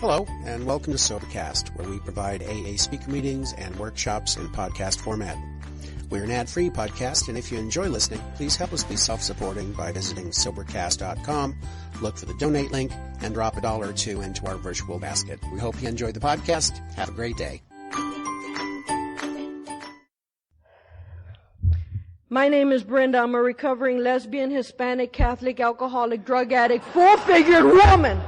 Hello, and welcome to Sobercast, where we provide AA speaker meetings and workshops in podcast format. We're an ad-free podcast, and if you enjoy listening, please help us be self-supporting by visiting Sobercast.com, look for the donate link, and drop $1 or $2 into our virtual basket. We hope you enjoy the podcast. Have a great day. My name is Brenda. I'm a recovering lesbian, Hispanic, Catholic, alcoholic, drug addict, full-figured woman.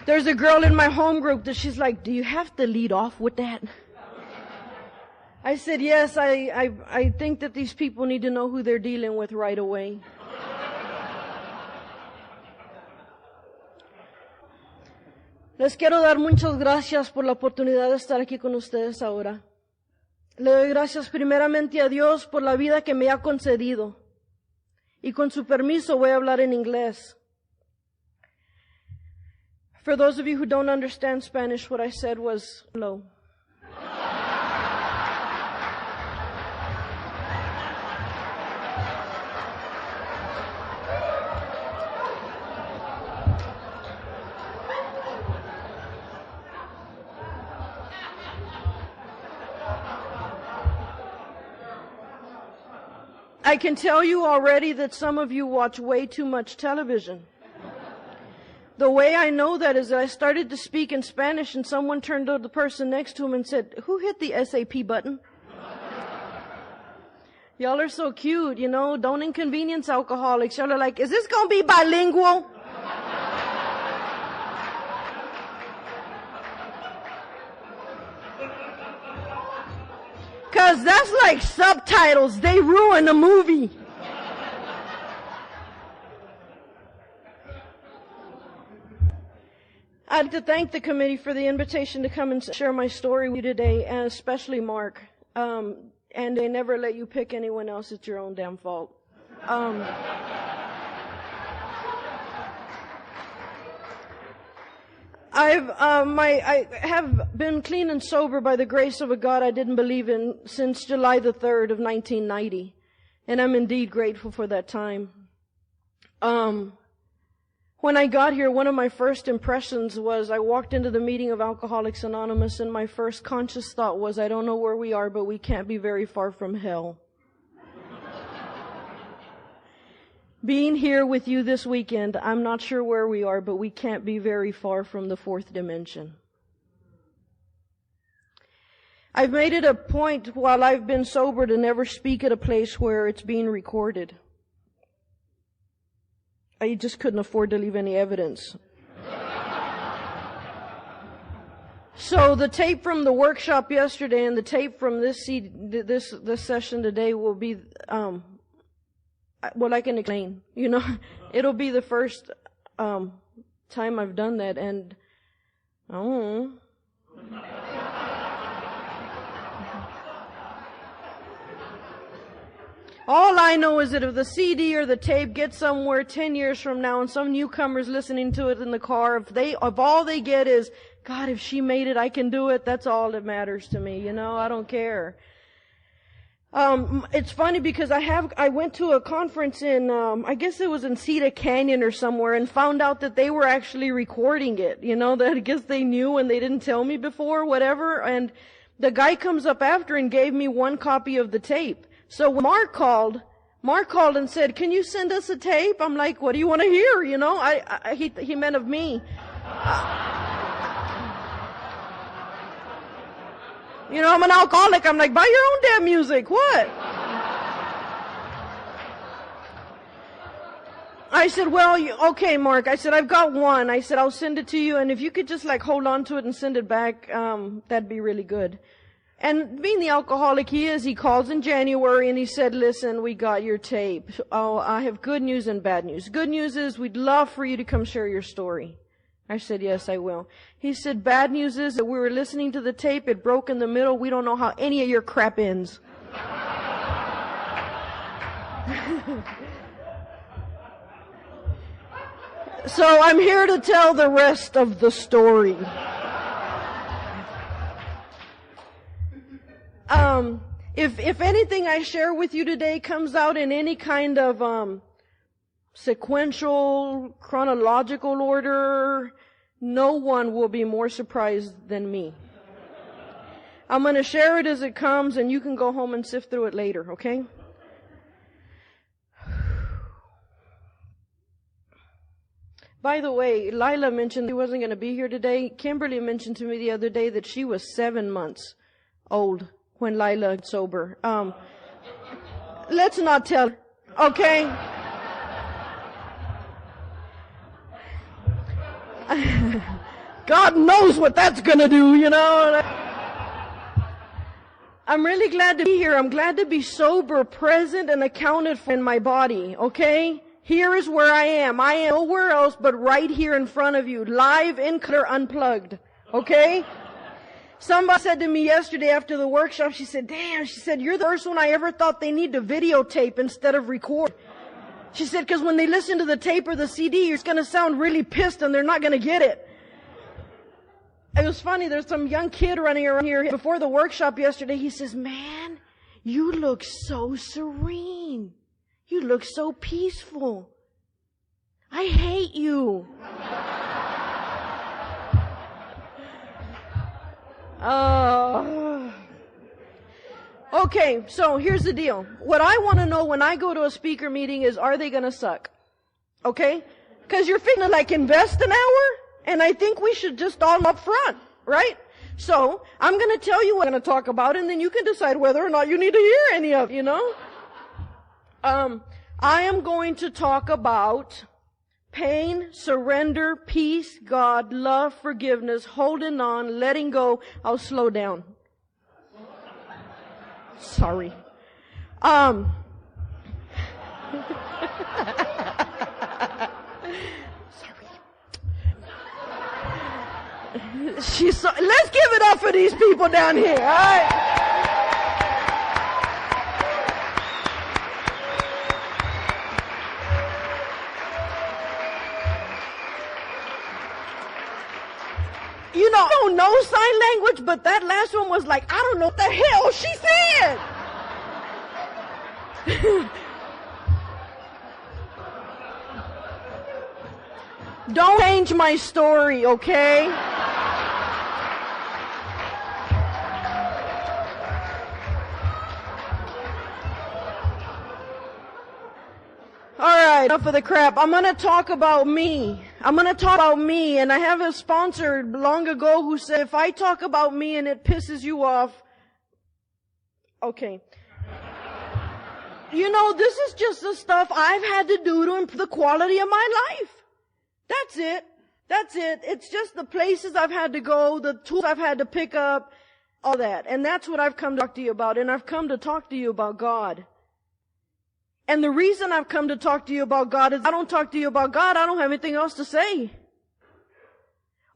There's a girl in my home group that she's like, do you have to lead off with that? I said, yes, I think that these people need to know who they're dealing with right away. Les quiero dar muchas gracias por la oportunidad de estar aquí con ustedes ahora. Le doy gracias primeramente a Dios por la vida que me ha concedido. Y con su permiso voy a hablar en inglés. For those of you who don't understand Spanish, what I said was hello. I can tell you already that some of you watch way too much television. The way I know that is that I started to speak in Spanish and someone turned to the person next to him and said, who hit the SAP button? Y'all are so cute, you know, don't inconvenience alcoholics. Y'all are like, is this going to be bilingual? Because that's like subtitles. They ruin a movie. I'd like to thank the committee for the invitation to come and share my story with you today, and especially Mark. And they never let you pick anyone else. It's your own damn fault. I have been clean and sober by the grace of a God I didn't believe in since July the 3rd of 1990. And I'm indeed grateful for that time. When I got here, one of my first impressions was I walked into the meeting of Alcoholics Anonymous and my first conscious thought was, I don't know where we are, but we can't be very far from hell. Being here with you this weekend, I'm not sure where we are, but we can't be very far from the fourth dimension. I've made it a point while I've been sober to never speak at a place where it's being recorded. I just couldn't afford to leave any evidence. So the tape from the workshop yesterday and the tape from this session today will be, well, I can explain, you know, it'll be the first time I've done that, and oh. All I know is that if the CD or the tape gets somewhere 10 years from now and some newcomer's listening to it in the car, if all they get is, God, if she made it, I can do it, that's all that matters to me, you know, I don't care. It's funny because I went to a conference in, I guess it was in Cedar Canyon or somewhere, and found out that they were actually recording it, you know, that I guess they knew and they didn't tell me before, whatever, and the guy comes up after and gave me one copy of the tape. So when Mark called and said, can you send us a tape? I'm like, what do you want to hear? You know, he meant of me. You know, I'm an alcoholic. I'm like, buy your own damn music. What? I said, well, okay, Mark. I said, I've got one. I said, I'll send it to you. And if you could just like hold on to it and send it back, that'd be really good. And being the alcoholic he is, he calls in January and he said, listen, we got your tape. Oh, I have good news and bad news. Good news is we'd love for you to come share your story. I said, yes, I will. He said, bad news is that we were listening to the tape. It broke in the middle. We don't know how any of your crap ends. So I'm here to tell the rest of the story. If anything I share with you today comes out in any kind of sequential, chronological order, no one will be more surprised than me. I'm going to share it as it comes, and you can go home and sift through it later, okay? By the way, Lila mentioned she wasn't going to be here today. Kimberly mentioned to me the other day that she was 7 months old when Lila got sober. Let's not tell her, okay? God knows what that's going to do, you know? I'm really glad to be here. I'm glad to be sober, present, and accounted for in my body, okay? Here is where I am. I am nowhere else but right here in front of you, live, in color, unplugged, okay? Somebody said to me yesterday after the workshop, she said, damn, she said, you're the first one I ever thought they need to videotape instead of record. She said, because when they listen to the tape or the CD, it's going to sound really pissed and they're not going to get it. It was funny, there's some young kid running around here before the workshop yesterday. He says, man, you look so serene. You look so peaceful. I hate you. Okay, so here's the deal. What I want to know when I go to a speaker meeting is, are they going to suck? Okay? Because you're fitting to like invest an hour, and I think we should just all up front, right? So, I'm going to tell you what I'm going to talk about, and then you can decide whether or not you need to hear any of it, you know? I am going to talk about pain, surrender, peace, God, love, forgiveness, holding on, letting go. I'll slow down. Sorry. Let's give it up for these people down here, all right? You know, I don't know sign language, but that last one was like, I don't know what the hell she said. Don't change my story, okay? Alright, enough of the crap. I'm gonna talk about me. And I have a sponsor long ago who said, if I talk about me and it pisses you off, okay. You know, this is just the stuff I've had to do to improve the quality of my life. That's it. It's just the places I've had to go, the tools I've had to pick up, all that. And that's what I've come to talk to you about. And I've come to talk to you about God. And the reason I've come to talk to you about God is I don't talk to you about God, I don't have anything else to say.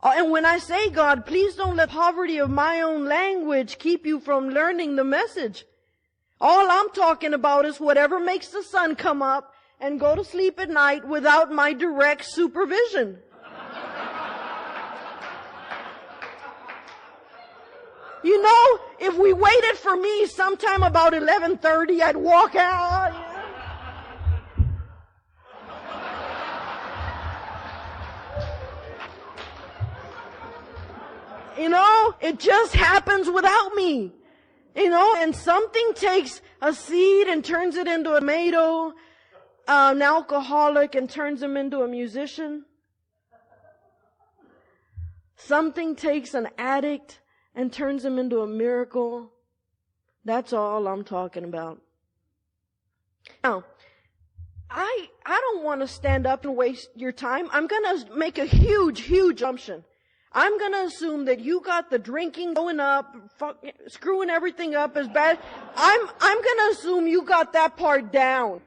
And when I say God, please don't let poverty of my own language keep you from learning the message. All I'm talking about is whatever makes the sun come up and go to sleep at night without my direct supervision. You know, if we waited for me sometime about 11:30, I'd walk out. You know, it just happens without me. You know, and something takes a seed and turns it into a tomato, an alcoholic and turns him into a musician. Something takes an addict and turns him into a miracle. That's all I'm talking about. Now, I don't want to stand up and waste your time. I'm going to make a huge assumption. I'm going to assume that you got the drinking going up, screwing everything up as bad. I'm going to assume you got that part down.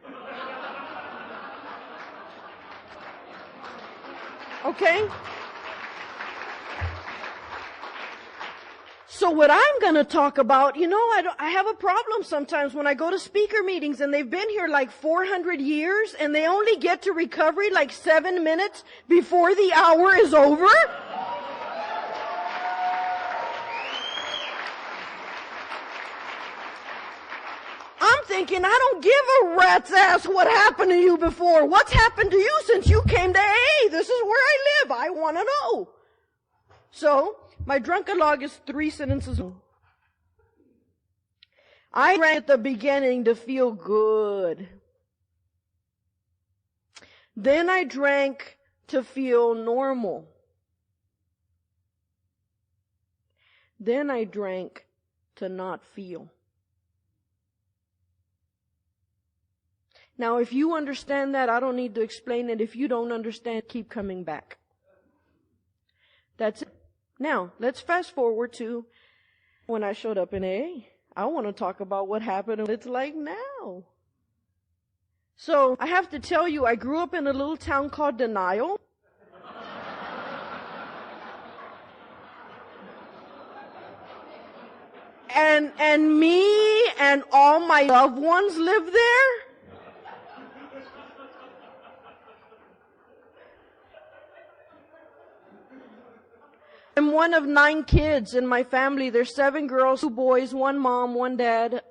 Okay? So what I'm going to talk about, you know, I have a problem sometimes when I go to speaker meetings and they've been here like 400 years and they only get to recovery like 7 minutes before the hour is over. thinking, I don't give a rat's ass what happened to you before. What's happened to you since you came to AA? This is where I live. I want to know. So, my drunkalog is 3 sentences long. I drank at the beginning to feel good. Then I drank to feel normal. Then I drank to not feel. Now, if you understand that, I don't need to explain it. If you don't understand, keep coming back. That's it. Now, let's fast forward to when I showed up in AA. I want to talk about what happened and what it's like now. So, I have to tell you, I grew up in a little town called Denial. And me and all my loved ones live there. I'm one of 9 kids in my family. There's 7 girls, 2 boys, 1 mom, 1 dad.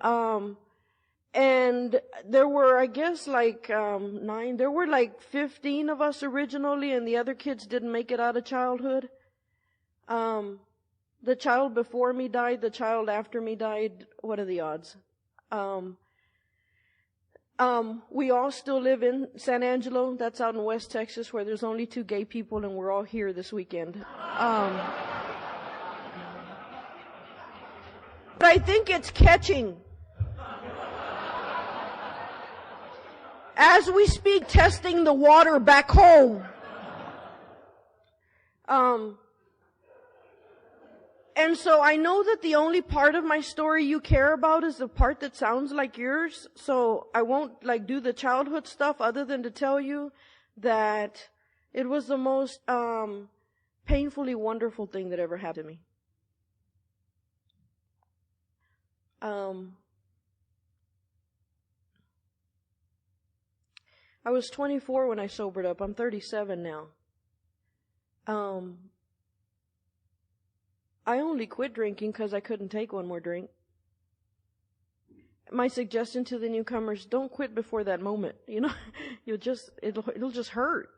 And there were, I guess, 9. There were 15 of us originally, and the other kids didn't make it out of childhood. The child before me died. The child after me died. What are the odds? We all still live in San Angelo. That's out in West Texas, where there's only 2 gay people, and we're all here this weekend. But I think it's catching. As we speak, testing the water back home. And so I know that the only part of my story you care about is the part that sounds like yours. So I won't do the childhood stuff other than to tell you that it was the most painfully wonderful thing that ever happened to me. I was 24 when I sobered up. I'm 37 now. I only quit drinking because I couldn't take one more drink. My suggestion to the newcomers, don't quit before that moment. It'll just hurt.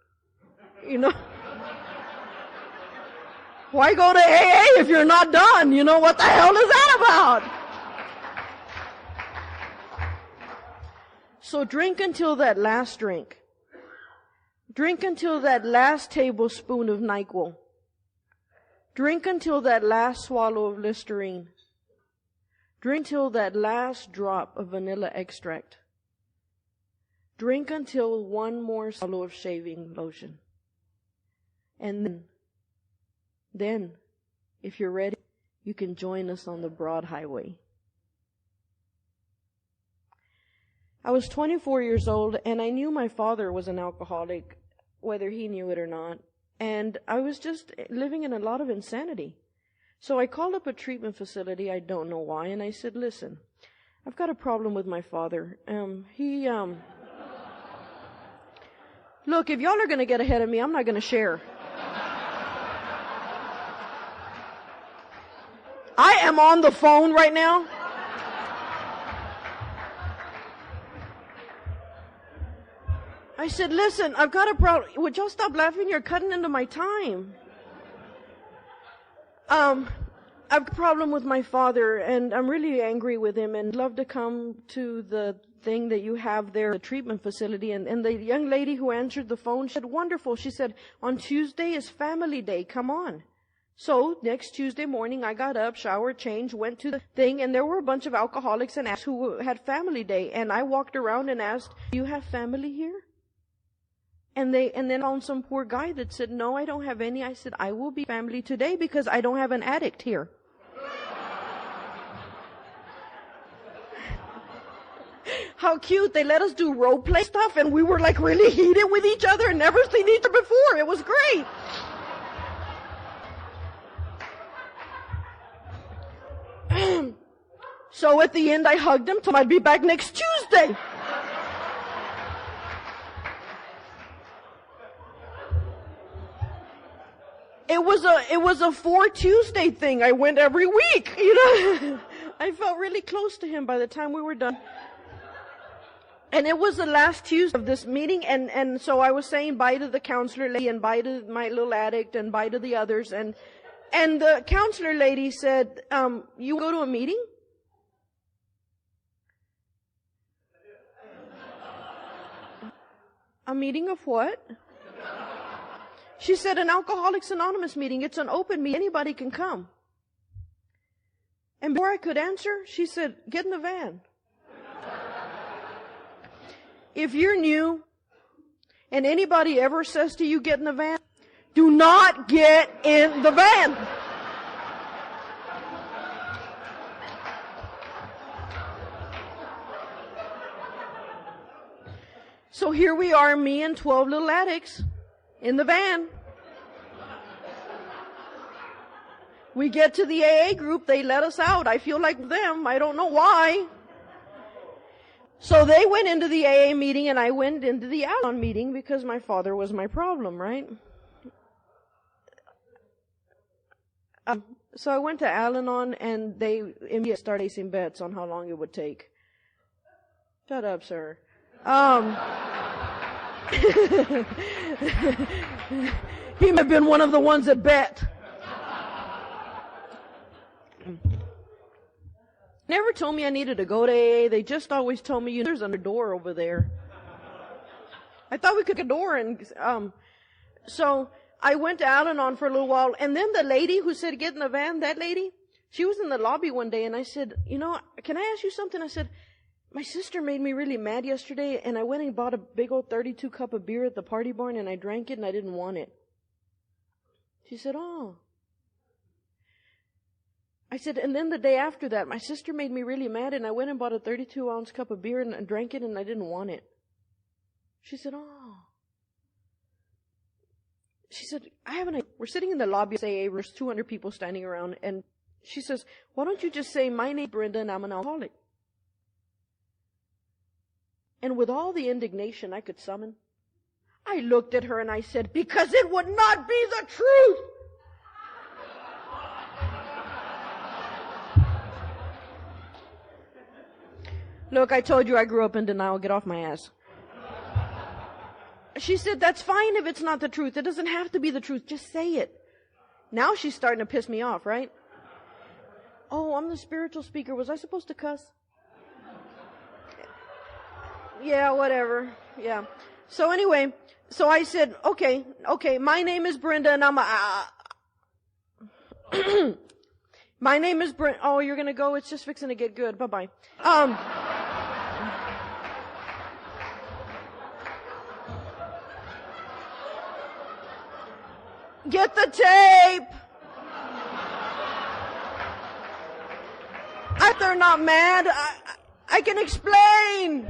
Why go to AA if you're not done? What the hell is that about? So drink until that last drink. Drink until that last tablespoon of NyQuil. Drink until that last swallow of Listerine. Drink till that last drop of vanilla extract. Drink until one more swallow of shaving lotion. And then, if you're ready, you can join us on the broad highway. I was 24 years old, and I knew my father was an alcoholic, whether he knew it or not. And I was just living in a lot of insanity. So I called up a treatment facility, I don't know why, and I said, listen, I've got a problem with my father. Look, if y'all are going to get ahead of me, I'm not going to share. I am on the phone right now. I said, listen, I've got a problem. Would y'all stop laughing? You're cutting into my time. I've got a problem with my father, and I'm really angry with him, and I'd love to come to the thing that you have there, the treatment facility. And the young lady who answered the phone said, wonderful. She said, on Tuesday is family day. Come on. So next Tuesday morning, I got up, showered, changed, went to the thing, and there were a bunch of alcoholics and asked who had family day. And I walked around and asked, do you have family here? And then found some poor guy that said, no, I don't have any. I said, I will be family today because I don't have an addict here. How cute. They let us do role play stuff, and we were really heated with each other and never seen each other before. It was great. So at the end, I hugged him, told him I'd be back next Tuesday. It was a 4 Tuesday thing. I went every week, I felt really close to him by the time we were done. And it was the last Tuesday of this meeting, and so I was saying bye to the counselor lady and bye to my little addict and bye to the others, and the counselor lady said, you go to a meeting? A meeting of what? She said, an Alcoholics Anonymous meeting. It's an open meeting. Anybody can come. And before I could answer, she said, get in the van. If you're new and anybody ever says to you, get in the van, do not get in the van. So here we are, me and 12 little addicts in the van. We get to the AA group, they let us out. I feel like them, I don't know why. So they went into the AA meeting and I went into the Al-Anon meeting because my father was my problem, right? So I went to Al-Anon and they immediately started placing bets on how long it would take. Shut up, sir. He might have been one of the ones that bet. Never told me I needed to go to AA. They just always told me, there's a door over there. I thought we could get a door, and so I went to Al-Anon for a little while, and then the lady who said get in the van, that lady, she was in the lobby one day, and I said, can I ask you something? I said, my sister made me really mad yesterday, and I went and bought a big old 32 cup of beer at the party barn, and I drank it, and I didn't want it. She said, oh. I said, and then the day after that, my sister made me really mad, and I went and bought a 32-ounce cup of beer, and I drank it, and I didn't want it. She said, oh. She said, we're sitting in the lobby of AA, there's 200 people standing around, and she says, why don't you just say, my name's Brenda, and I'm an alcoholic? And with all the indignation I could summon, I looked at her and I said, because it would not be the truth. Look, I told you I grew up in denial. Get off my ass. She said, that's fine if it's not the truth. It doesn't have to be the truth. Just say it. Now she's starting to piss me off, right? Oh, I'm the spiritual speaker. Was I supposed to cuss? Yeah, whatever. Yeah. So anyway, so I said, okay, my name is Brenda and I'm my name is Brenda. Oh, you're gonna go? It's just fixing to get good. Bye-bye. Get the tape! They're not mad. I can explain.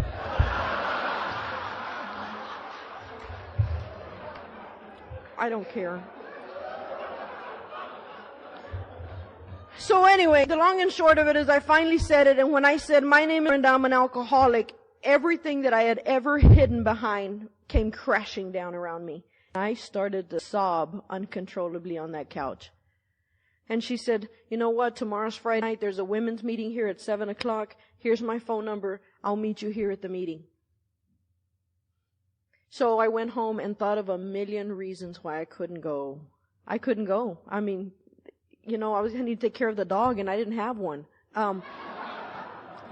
I don't care. So anyway, the long and short of it is I finally said it, and when I said my name is Brenda, I'm an alcoholic, everything that I had ever hidden behind came crashing down around me. I started to sob uncontrollably on that couch. And she said, you know what, tomorrow's Friday night, there's a women's meeting here at 7 o'clock. Here's my phone number. I'll meet you here at the meeting. So I went home and thought of a million reasons why I couldn't go. I couldn't go. I mean, I was going to need to take care of the dog and I didn't have one.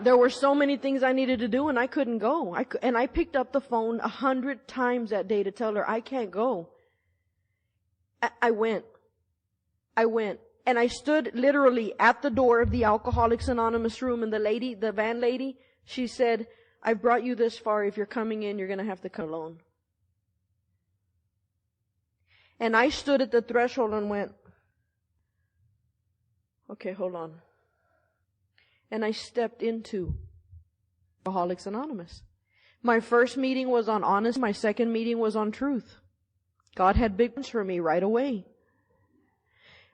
There were so many things I needed to do and I couldn't go. And I picked up the phone 100 times that day to tell her I can't go. I went. And I stood literally at the door of the Alcoholics Anonymous room, and the van lady, she said, I've brought you this far. If you're coming in, you're going to have to come alone. And I stood at the threshold and went, okay, hold on. And I stepped into Alcoholics Anonymous. My first meeting was on honesty. My second meeting was on truth. God had big plans for me right away.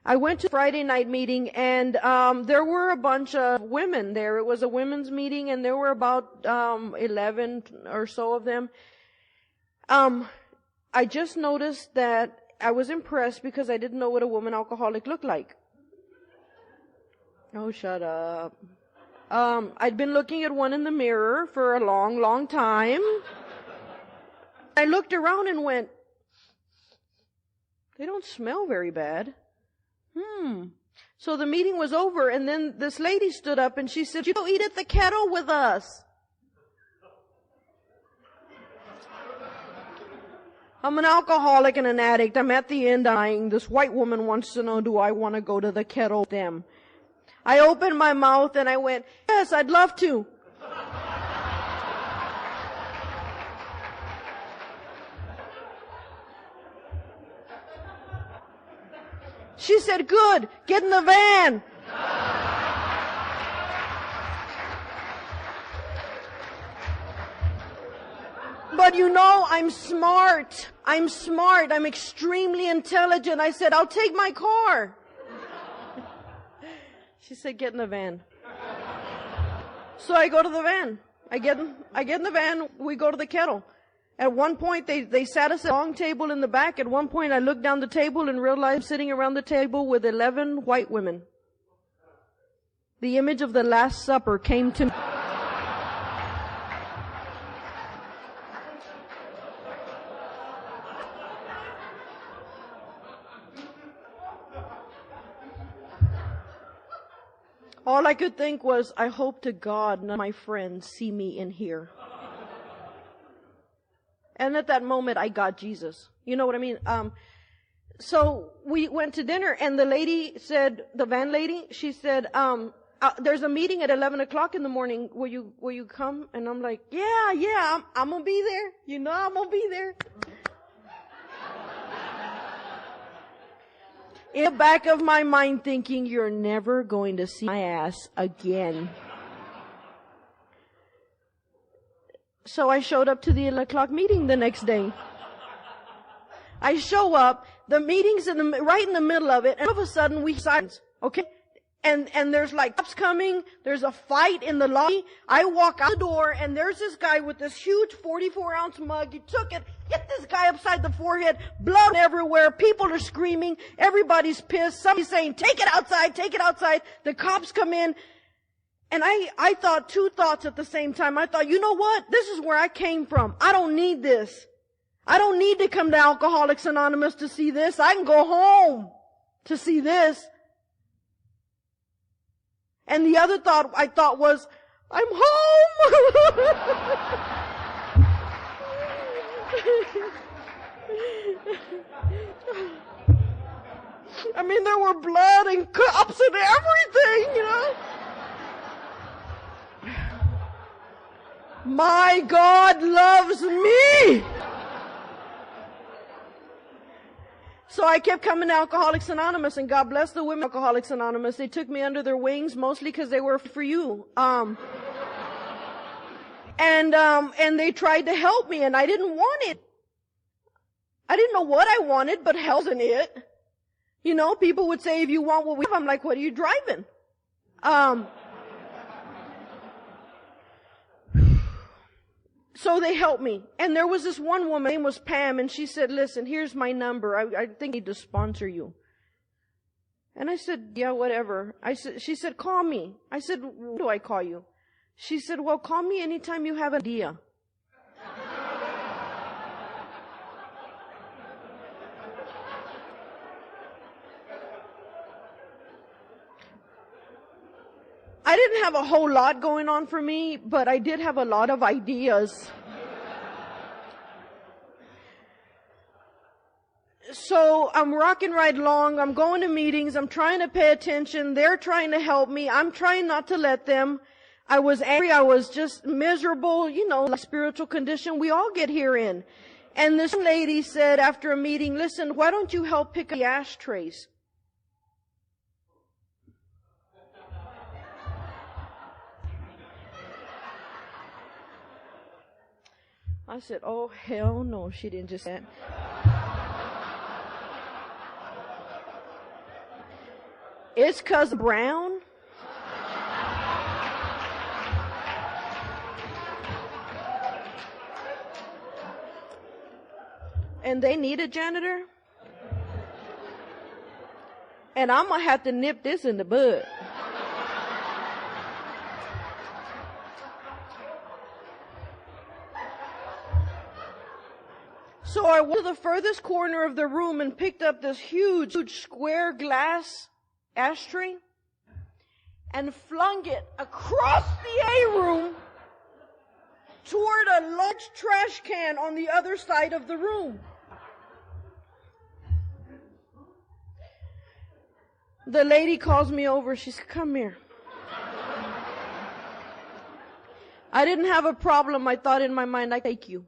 I went to Friday night meeting, and there were a bunch of women there. It was a women's meeting, and there were about 11 or so of them. I just noticed that I was impressed because I didn't know what a woman alcoholic looked like. Oh, shut up. I'd been looking at one in the mirror for a long, long time. I looked around and went, they don't smell very bad. So the meeting was over, and then this lady stood up and she said, "You go eat at the kettle with us." I'm an alcoholic and an addict. I'm at the end dying. This white woman wants to know, do I want to go to the kettle with them? I opened my mouth and I went, "Yes, I'd love to." She said, "Good, get in the van." But you know, I'm smart. I'm extremely intelligent. I said, "I'll take my car." She said, "Get in the van." So I go to the van. I get in the van. We go to the kettle. At one point, they sat us at a long table in the back. At one point, I looked down the table and realized I'm sitting around the table with 11 white women. The image of the Last Supper came to me. All I could think was, I hope to God none of my friends see me in here. And at that moment, I got Jesus. You know what I mean? So we went to dinner, and the lady said, the van lady, she said, "There's a meeting at 11 o'clock in the morning. Will you come?" And I'm like, yeah, I'm gonna be there. You know, I'm gonna be there. In the back of my mind thinking, you're never going to see my ass again. So I showed up to the 11 o'clock meeting the next day. I show up, the meeting's right in the middle of it, and all of a sudden we silence, okay? And there's like cops coming, there's a fight in the lobby. I walk out the door, and there's this guy with this huge 44-ounce mug. He took it, hit this guy upside the forehead, blood everywhere, people are screaming, everybody's pissed, somebody's saying, take it outside, take it outside. The cops come in, and I thought two thoughts at the same time. I thought, you know what? This is where I came from. I don't need this. I don't need to come to Alcoholics Anonymous to see this. I can go home to see this. And the other thought I thought was, I'm home! I mean, there were blood and cups and everything, you know. My God loves me! So I kept coming to Alcoholics Anonymous, and God bless the women of Alcoholics Anonymous. They took me under their wings, mostly because they were for you. And they tried to help me, and I didn't want it. I didn't know what I wanted, but hell wasn't it. You know, people would say, if you want what we have, I'm like, what are you driving? So they helped me. And there was this one woman, her name was Pam, and she said, listen, here's my number. I think I need to sponsor you. And I said, yeah, whatever. She said, call me. I said, what do I call you? She said, well, call me anytime you have an idea. I didn't have a whole lot going on for me, but I did have a lot of ideas. So I'm rocking right along. I'm going to meetings. I'm trying to pay attention. They're trying to help me. I'm trying not to let them. I was angry. I was just miserable, you know, like spiritual condition we all get here in. And this lady said after a meeting, listen, why don't you help pick up the ashtrays? I said, oh, hell no, she didn't just say that. It's 'cause brown? And they need a janitor? And I'm going to have to nip this in the bud. I went to the furthest corner of the room and picked up this huge square glass ashtray and flung it across the A room toward a large trash can on the other side of the room. The lady calls me over. She said, "Come here." I didn't have a problem. I thought in my mind, I take you.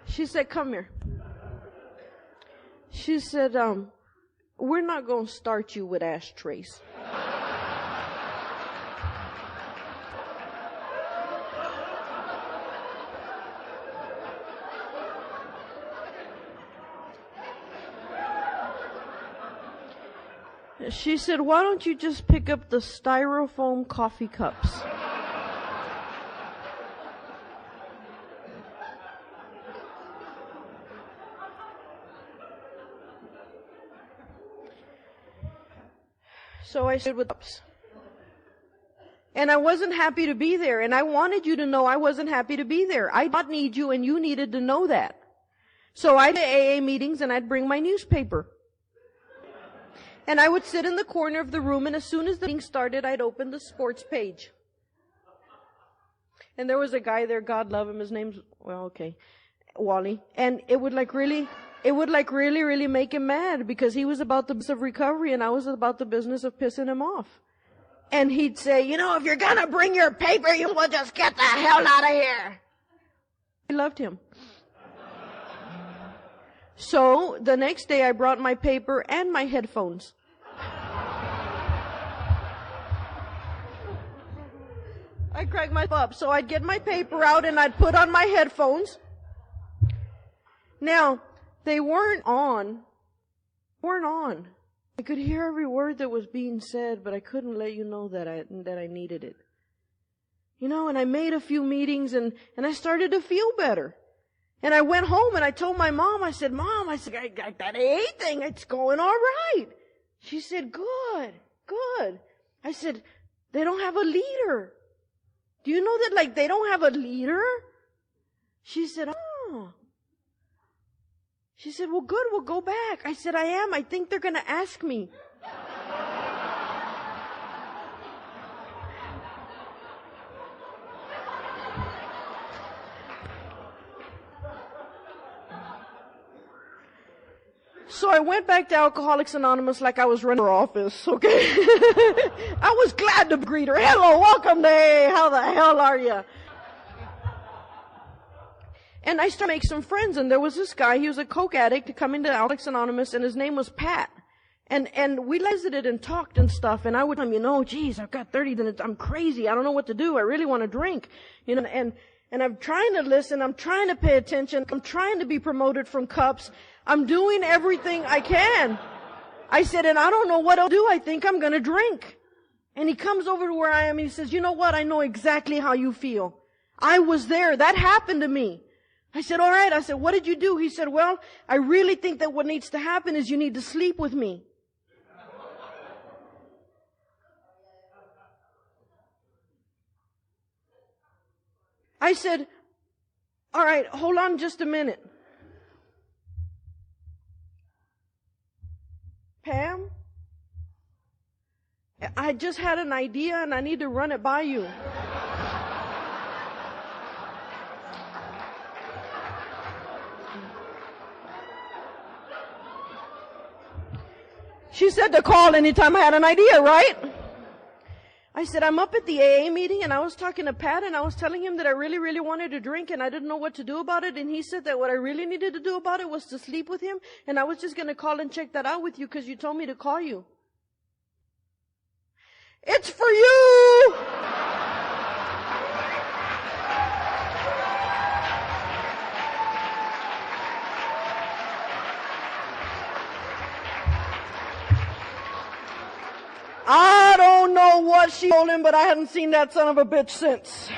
She said, "Come here." She said, "We're not going to start you with ashtrays." She said, "Why don't you just pick up the styrofoam coffee cups?" So I stood with cups. And I wasn't happy to be there. And I wanted you to know I wasn't happy to be there. I did not need you, and you needed to know that. So I did AA meetings, and I'd bring my newspaper. And I would sit in the corner of the room, and as soon as the meeting started, I'd open the sports page. And there was a guy there, God love him, his name's, Wally. And it would really make him mad, because he was about the business of recovery, and I was about the business of pissing him off. And he'd say, "If you're gonna bring your paper, you will just get the hell out of here." I loved him. So the next day I brought my paper and my headphones. I cracked myself up. So I'd get my paper out and I'd put on my headphones. Now, they weren't on. I could hear every word that was being said, but I couldn't let you know that I needed it. And I made a few meetings and I started to feel better. And I went home and I told my mom, I said, "Mom, I got that AA thing. It's going all right." She said, Good. I said, "They don't have a leader. Do you know that, they don't have a leader?" She said, "Oh." She said, "Well, good, we'll go back." I said, "I am. I think they're going to ask me." So I went back to Alcoholics Anonymous like I was running for office, okay? I was glad to greet her. "Hello, welcome to AA. How the hell are you?" And I started to make some friends, and there was this guy, he was a coke addict, coming to Alcoholics Anonymous, and his name was Pat. And we visited and talked and stuff, and I would tell him, "Geez, I've got 30, then I'm crazy. I don't know what to do. I really want to drink." And I'm trying to listen. I'm trying to pay attention. I'm trying to be promoted from cups. I'm doing everything I can. I said, "And I don't know what I'll do. I think I'm going to drink." And he comes over to where I am and he says, "You know what? I know exactly how you feel. I was there. That happened to me." I said, "All right." I said, "What did you do?" He said, "Well, I really think that what needs to happen is you need to sleep with me." I said, "All right, hold on just a minute. Pam, I just had an idea and I need to run it by you." She said to call anytime I had an idea, right? I said, "I'm up at the AA meeting and I was talking to Pat and I was telling him that I really, really wanted to drink and I didn't know what to do about it. And he said that what I really needed to do about it was to sleep with him. And I was just going to call and check that out with you because you told me to call you." It's for you! I don't know what she told him, but I hadn't seen that son of a bitch since.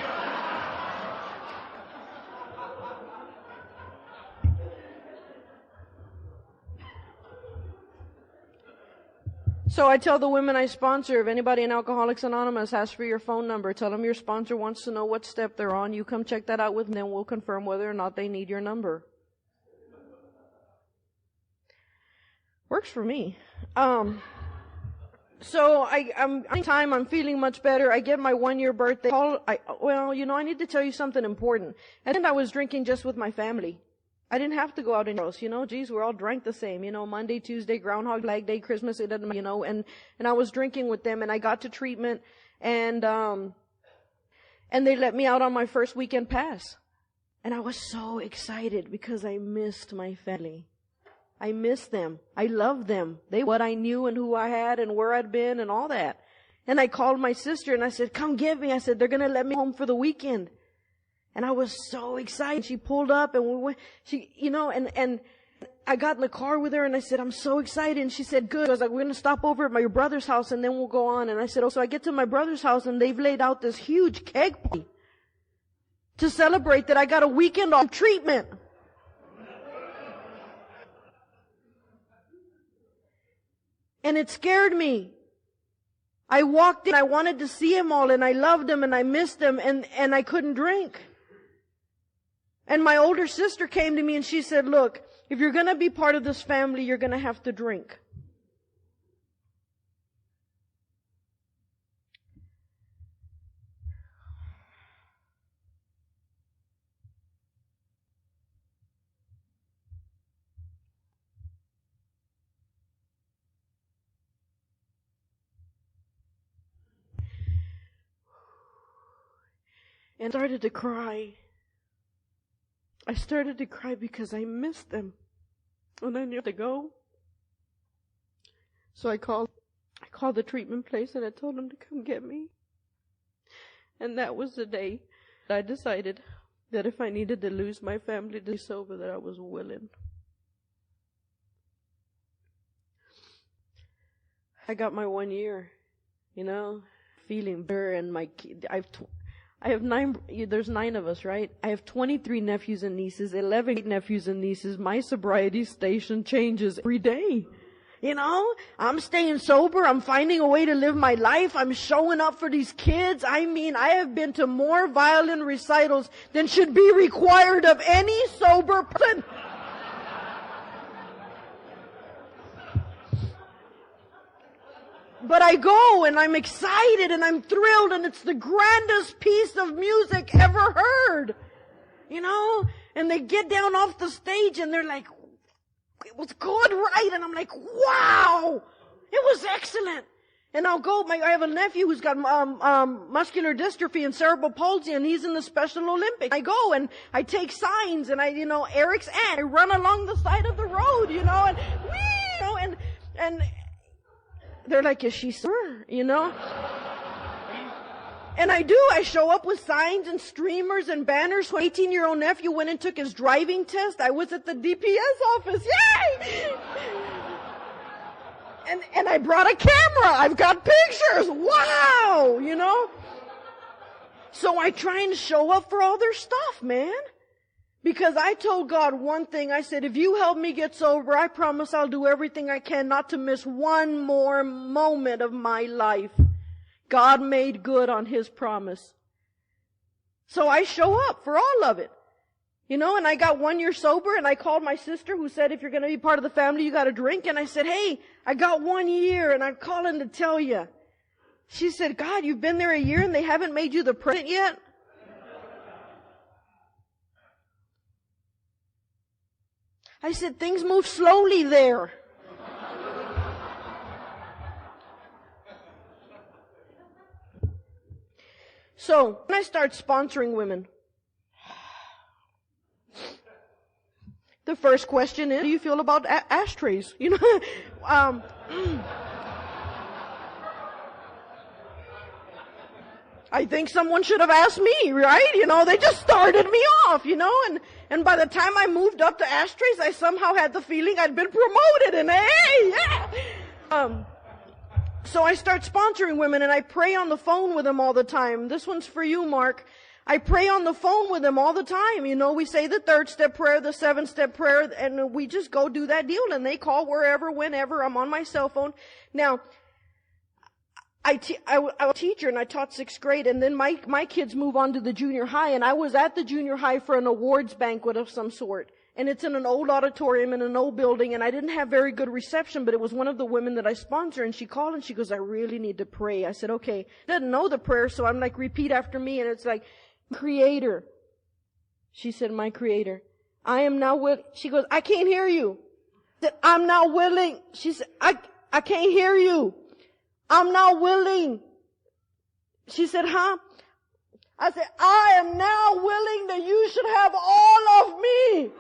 So I tell the women I sponsor, if anybody in Alcoholics Anonymous asks for your phone number, tell them your sponsor wants to know what step they're on. You come check that out with them, then we'll confirm whether or not they need your number. Works for me. So I'm feeling much better. I get my 1-year birthday. I need to tell you something important. And I was drinking just with my family. I didn't have to go out and geez, we're all drank the same, Monday, Tuesday, Groundhog Flag Day, Christmas, it doesn't, and I was drinking with them, and I got to treatment, and they let me out on my first weekend pass. And I was so excited because I missed my family. I missed them. I loved them. They what I knew and who I had and where I'd been and all that. And I called my sister and I said, come get me. I said, they're going to let me home for the weekend. And I was so excited. She pulled up and we went, and I got in the car with her and I said, I'm so excited. And she said, good. I was like, we're going to stop over at my brother's house and then we'll go on. And I said, so I get to my brother's house and they've laid out this huge keg party to celebrate that I got a weekend off treatment. And it scared me. I walked in, I wanted to see them all, and I loved them, and I missed them, and I couldn't drink. And my older sister came to me and she said, look, if you're going to be part of this family, you're going to have to drink. And I started to cry. I started to cry because I missed them. And I knew to go. So I called the treatment place and I told them to come get me. And that was the day I decided that if I needed to lose my family to be sober, that I was willing. I got my 1 year, feeling better, and I have 9, there's 9 of us, right? I have 23 nephews and nieces, 11 nephews and nieces. My sobriety station changes every day. I'm staying sober. I'm finding a way to live my life. I'm showing up for these kids. I have been to more violin recitals than should be required of any sober person. But I go and I'm excited and I'm thrilled and it's the grandest piece of music ever heard. And they get down off the stage and they're like, it was good, right? And I'm like, wow, it was excellent. And I'll go, I have a nephew who's got muscular dystrophy and cerebral palsy, and he's in the Special Olympics. I go and I take signs and Eric's aunt, I run along the side of the road, and they're like, is she sober? And I do. I show up with signs and streamers and banners. When 18-year-old nephew went and took his driving test, I was at the DPS office. Yay! And I brought a camera. I've got pictures. Wow! So I try and show up for all their stuff, man. Because I told God one thing. I said, if you help me get sober, I promise I'll do everything I can not to miss one more moment of my life. God made good on His promise. So I show up for all of it. And I got 1 year sober, and I called my sister who said, if you're going to be part of the family, you got to drink. And I said, hey, I got 1 year, and I'm calling to tell you. She said, God, you've been there a year, and they haven't made you the president yet? I said, things move slowly there. So, when I start sponsoring women, the first question is, how do you feel about ashtrays? I think someone should have asked me, right? They just started me off, and by the time I moved up to ashtrays, I somehow had the feeling I'd been promoted, and hey, yeah! So I start sponsoring women, and I pray on the phone with them all the time. This one's for you, Mark. I pray on the phone with them all the time. We say the 3rd step prayer, the 7th step prayer, and we just go do that deal, and they call wherever, whenever. I'm on my cell phone. Now, I was a teacher and I taught 6th grade, and then my kids move on to the junior high, and I was at the junior high for an awards banquet of some sort. And it's in an old auditorium in an old building, and I didn't have very good reception, but it was one of the women that I sponsor, and she called and she goes, I really need to pray. I said, okay. Doesn't know the prayer, so I'm like, repeat after me, and it's like, Creator. She said, my Creator. I am now willing. She goes, I can't hear you. I said, I'm now willing. She said, I can't hear you. I'm now willing. She said, huh? I said, I am now willing that you should have all of me.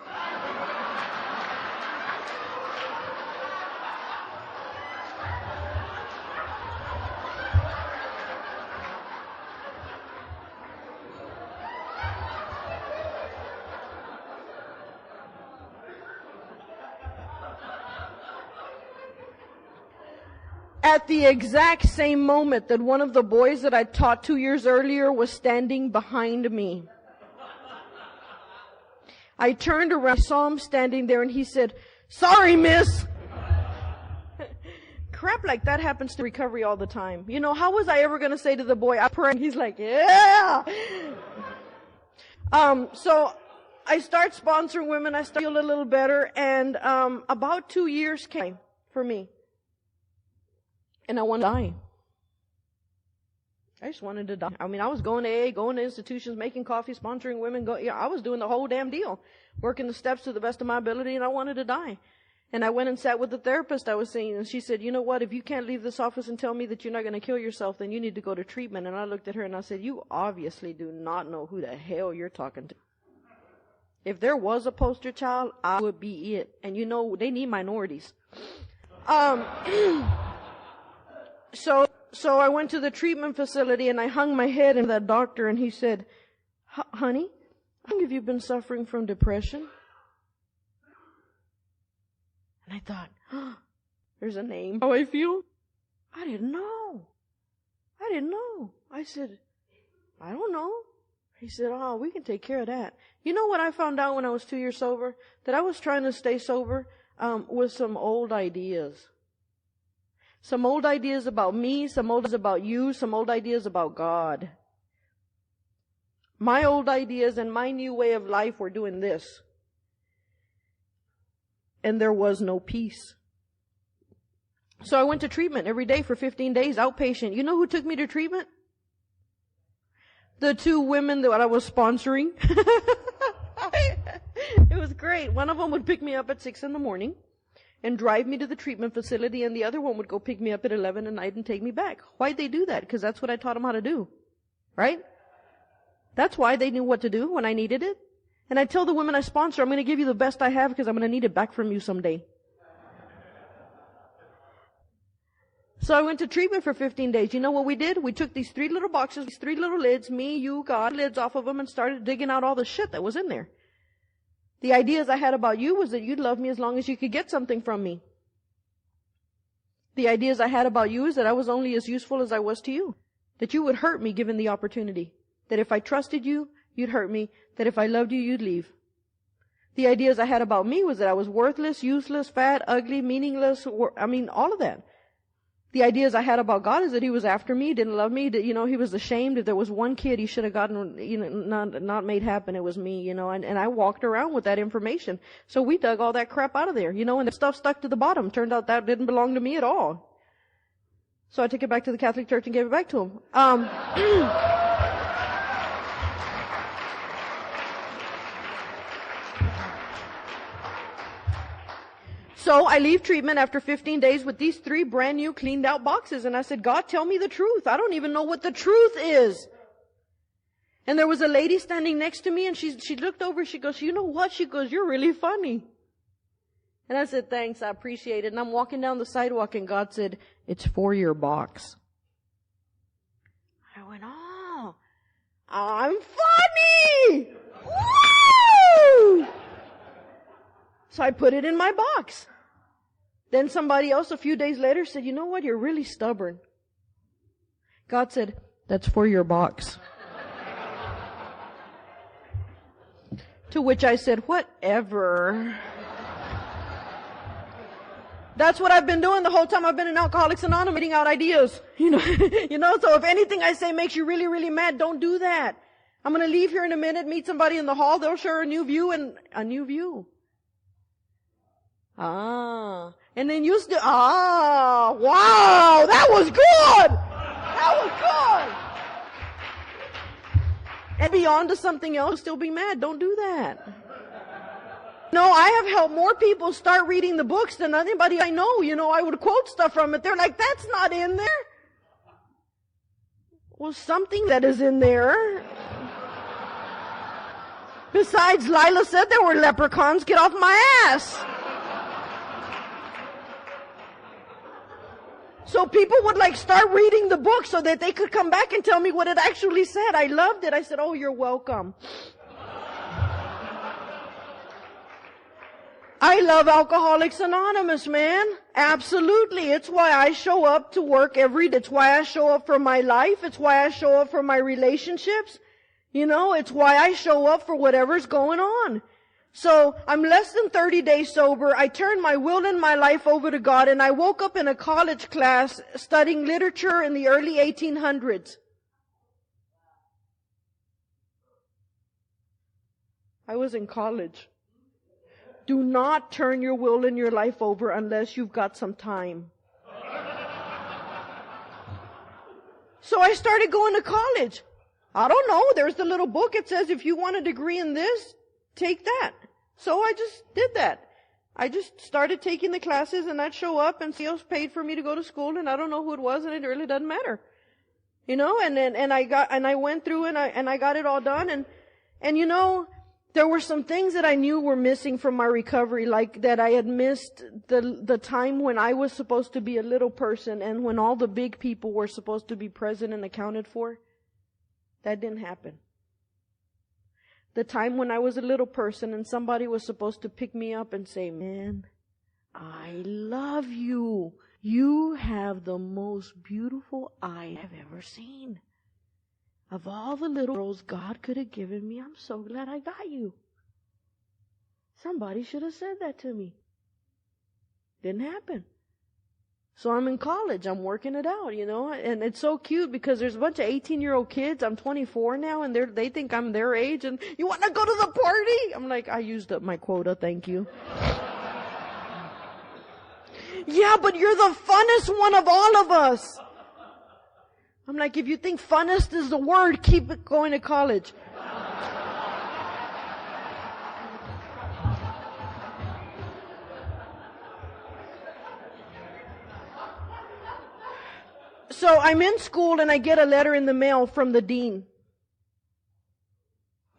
At the exact same moment that one of the boys that I taught 2 years earlier was standing behind me. I turned around, saw him standing there, and he said, sorry, miss. Crap like that happens to recovery all the time. You know, how was I ever going to say to the boy, I pray? And he's like, yeah. So I start sponsoring women. I start to feel a little better, and about 2 years came for me. And I wanted to die. I just wanted to die. I mean, I was going to AA, going to institutions, making coffee, sponsoring women. I was doing the whole damn deal. Working the steps to the best of my ability, and I wanted to die. And I went and sat with the therapist I was seeing, and she said, you know what, if you can't leave this office and tell me that you're not going to kill yourself, then you need to go to treatment. And I looked at her and I said, you obviously do not know who the hell you're talking to. If there was a poster child, I would be it. And you know, they need minorities. So I went to the treatment facility and I hung my head in that doctor, and he said, honey, how long have you been suffering from depression? And I thought, there's a name. How I feel? I didn't know. I said, I don't know. He said, we can take care of that. You know what I found out when I was 2 years sober? That I was trying to stay sober with some old ideas. Some old ideas about me, some old ideas about you, some old ideas about God. My old ideas and my new way of life were doing this. And there was no peace. So I went to treatment every day for 15 days, outpatient. You know who took me to treatment? The 2 women that I was sponsoring. It was great. One of them would pick me up at 6 a.m. and drive me to the treatment facility, and the other one would go pick me up at 11 at night and take me back. Why'd they do that? Because that's what I taught them how to do. Right? That's why they knew what to do when I needed it. And I tell the women I sponsor, I'm going to give you the best I have because I'm going to need it back from you someday. So I went to treatment for 15 days. You know what we did? We took these 3 little boxes, these 3 little lids, me, you, God, lids off of them, and started digging out all the shit that was in there. The ideas I had about you was that you'd love me as long as you could get something from me. The ideas I had about you is that I was only as useful as I was to you. That you would hurt me given the opportunity. That if I trusted you, you'd hurt me. That if I loved you, you'd leave. The ideas I had about me was that I was worthless, useless, fat, ugly, meaningless, all of that. The ideas I had about God is that He was after me, didn't love me, that, He was ashamed. If there was one kid He should have gotten, not made happen, it was me, and I walked around with that information. So we dug all that crap out of there, and the stuff stuck to the bottom. Turned out that didn't belong to me at all. So I took it back to the Catholic Church and gave it back to them. So I leave treatment after 15 days with these 3 brand new cleaned out boxes. And I said, God, tell me the truth. I don't even know what the truth is. And there was a lady standing next to me, and she looked over, she goes, you know what? She goes, you're really funny. And I said, thanks, I appreciate it. And I'm walking down the sidewalk, and God said, it's for your box. I went, I'm funny! Woo! So I put it in my box. Then somebody else a few days later said, you know what? You're really stubborn. God said, that's for your box. To which I said, whatever. That's what I've been doing the whole time I've been in Alcoholics Anonymous, getting out ideas. So if anything I say makes you really, really mad, don't do that. I'm going to leave here in a minute, meet somebody in the hall, they'll share a new view. And then you still, wow, that was good! That was good! And be on to something else, still be mad, don't do that. No, I have helped more people start reading the books than anybody I know. I would quote stuff from it. They're like, that's not in there. Well, something that is in there. Besides, Lila said there were leprechauns. Get off my ass. So people would start reading the book so that they could come back and tell me what it actually said. I loved it. I said, oh, you're welcome. I love Alcoholics Anonymous, man. Absolutely. It's why I show up to work every day. It's why I show up for my life. It's why I show up for my relationships. It's why I show up for whatever's going on. So I'm less than 30 days sober. I turned my will and my life over to God, and I woke up in a college class studying literature in the early 1800s. I was in college. Do not turn your will and your life over unless you've got some time. So I started going to college. I don't know. There's the little book. It says if you want a degree in this, take that. So I just did that. I just started taking the classes, and I'd show up and CEOs paid for me to go to school, and I don't know who it was, and it really doesn't matter. And I went through and I got it all done, and there were some things that I knew were missing from my recovery, like that I had missed the time when I was supposed to be a little person and when all the big people were supposed to be present and accounted for. That didn't happen. The time when I was a little person and somebody was supposed to pick me up and say, man, I love you. You have the most beautiful eye I've ever seen. Of all the little girls God could have given me, I'm so glad I got you. Somebody should have said that to me. Didn't happen. So I'm in college. I'm working it out, and it's so cute because there's a bunch of 18-year-old kids. I'm 24 now, and they think I'm their age, and you want to go to the party? I'm like, I used up my quota, thank you. Yeah, but you're the funnest one of all of us. I'm like, if you think funnest is the word, keep it going to college. So I'm in school and I get a letter in the mail from the dean.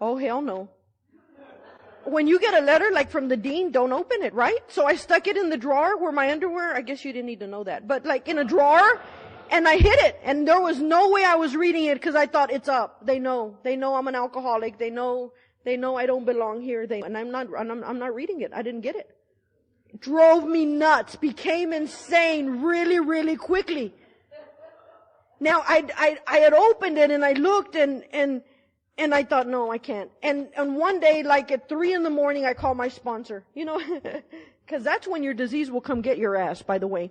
Oh, hell no. When you get a letter from the dean, don't open it, right? So I stuck it in the drawer where my underwear, I guess you didn't need to know that, but in a drawer. And I hid it, and there was no way I was reading it because I thought it's up. They know I'm an alcoholic. They know I don't belong here. And I'm not reading it. I didn't get it. It drove me nuts. Became insane really, really quickly. Now I had opened it and I looked and I thought, no, I can't. And one day, at 3 a.m, I called my sponsor. Because that's when your disease will come get your ass. By the way.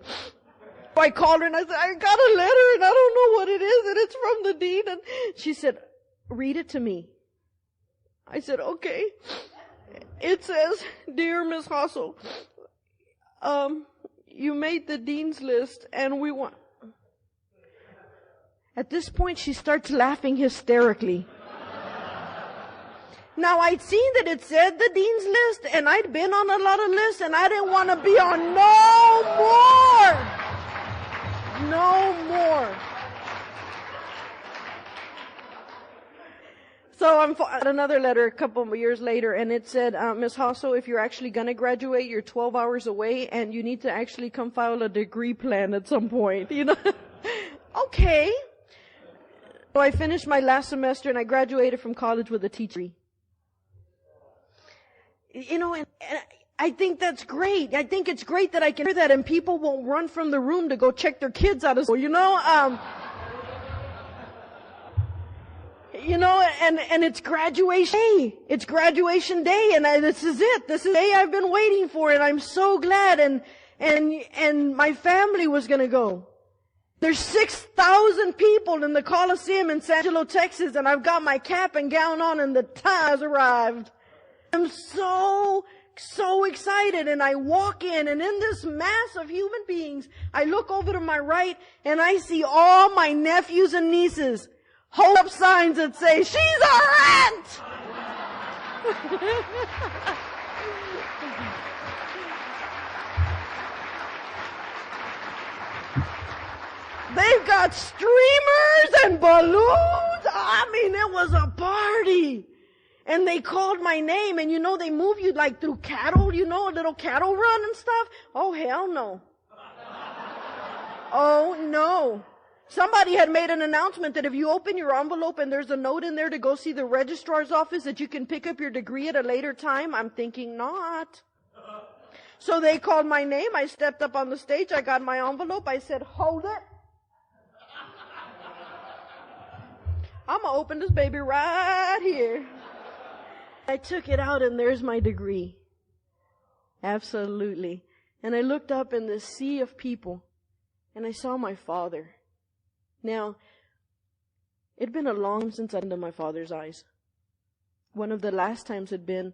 I called her and I said, I got a letter and I don't know what it is, and it's from the dean. And she said, read it to me. I said, okay. It says, Dear Miss Hossel, you made the dean's list and we want. At this point, she starts laughing hysterically. Now, I'd seen that it said the dean's list, and I'd been on a lot of lists, and I didn't want to be on no more. No more. So I got another letter a couple of years later, and it said, Ms. Hosso, if you're actually going to graduate, you're 12 hours away, and you need to actually come file a degree plan at some point. Okay. So I finished my last semester, and I graduated from college with a teacher. And I think that's great. I think it's great that I can hear that and people won't run from the room to go check their kids out of school, and it's graduation day. It's graduation day, and this is it. This is the day I've been waiting for, and I'm so glad. and my family was going to go. There's 6,000 people in the Coliseum in San Angelo, Texas, and I've got my cap and gown on and the time has arrived. I'm so excited, and I walk in, and in this mass of human beings, I look over to my right and I see all my nephews and nieces hold up signs that say, "She's our aunt!" They've got streamers and balloons. I mean, it was a party. And they called my name, and they move you like through cattle, a little cattle run and stuff. Oh, hell no. Oh, no. Somebody had made an announcement that if you open your envelope and there's a note in there to go see the registrar's office that you can pick up your degree at a later time. I'm thinking not. So they called my name. I stepped up on the stage. I got my envelope. I said, "Hold it. I'm going to open this baby right here." I took it out, and there's my degree. Absolutely. And I looked up in this sea of people, and I saw my father. Now, it'd been a long time since I'd looked into my father's eyes. One of the last times had been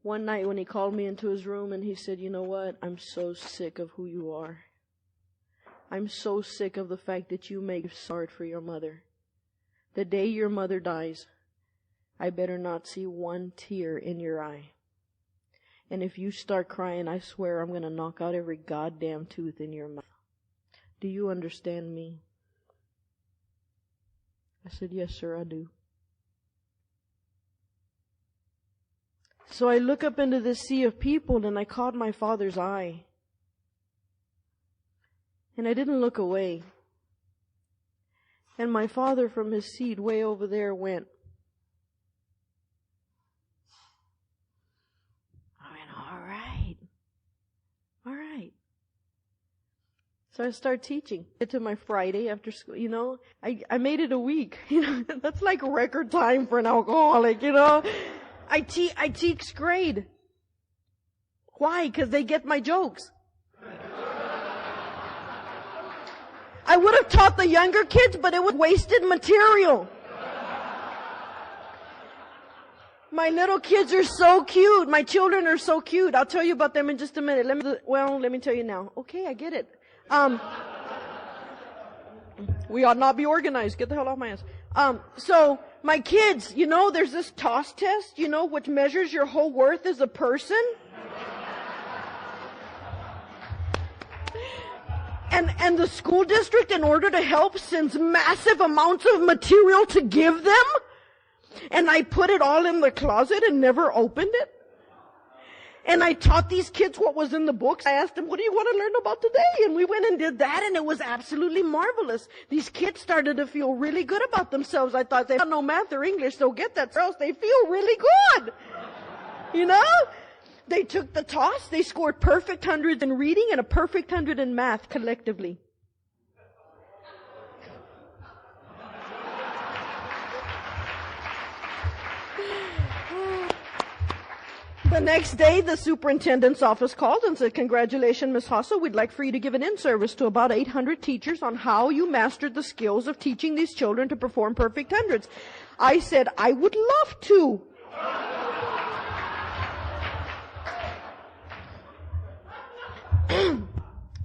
one night when he called me into his room, and he said, "You know what? I'm so sick of who you are. I'm so sick of the fact that you make sorry for your mother. The day your mother dies, I better not see one tear in your eye. And if you start crying, I swear I'm going to knock out every goddamn tooth in your mouth. Do you understand me?" I said, "Yes, sir, I do." So I look up into this sea of people, and I caught my father's eye. And I didn't look away. And my father from his seat way over there went, all right. So I start teaching. Get to my Friday after school, I made it a week. That's like record time for an alcoholic, I teach grade. Why? Because they get my jokes. I would have taught the younger kids, but it was wasted material. My little kids are so cute. My children are so cute. I'll tell you about them in just a minute. Let me tell you now. Okay, I get it. We ought not be organized. Get the hell off my ass. So my kids, there's this TOS test, which measures your whole worth as a person. And the school district, in order to help, sends massive amounts of material to give them. And I put it all in the closet and never opened it. And I taught these kids what was in the books. I asked them, "What do you want to learn about today?" And we went and did that, and it was absolutely marvelous. These kids started to feel really good about themselves. I thought they don't know math or English, so get that, or else they feel really good. They took the TOS. They scored perfect 100s in reading and a perfect 100 in math collectively. The next day, the superintendent's office called and said, "Congratulations, Ms. Hassel. We'd like for you to give an in-service to about 800 teachers on how you mastered the skills of teaching these children to perform perfect 100s. I said, "I would love to."